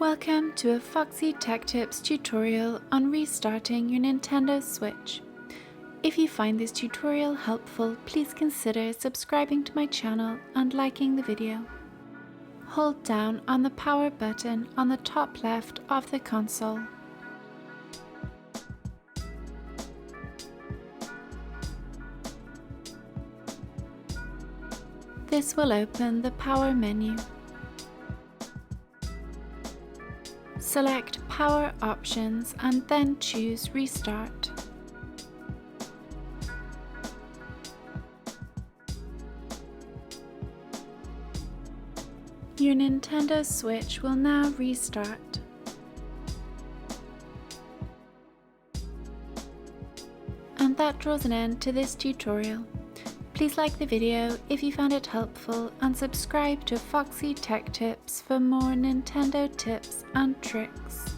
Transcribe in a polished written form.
Welcome to a Foxy Tech Tips tutorial on restarting your Nintendo Switch. If you find this tutorial helpful, please consider subscribing to my channel and liking the video. Hold down on the power button on the top left of the console. This will open the power menu. Select Power Options and then choose Restart. Your Nintendo Switch will now restart. And that draws an end to this tutorial. Please like the video if you found it helpful and subscribe to Foxy Tech Tips for more Nintendo tips and tricks.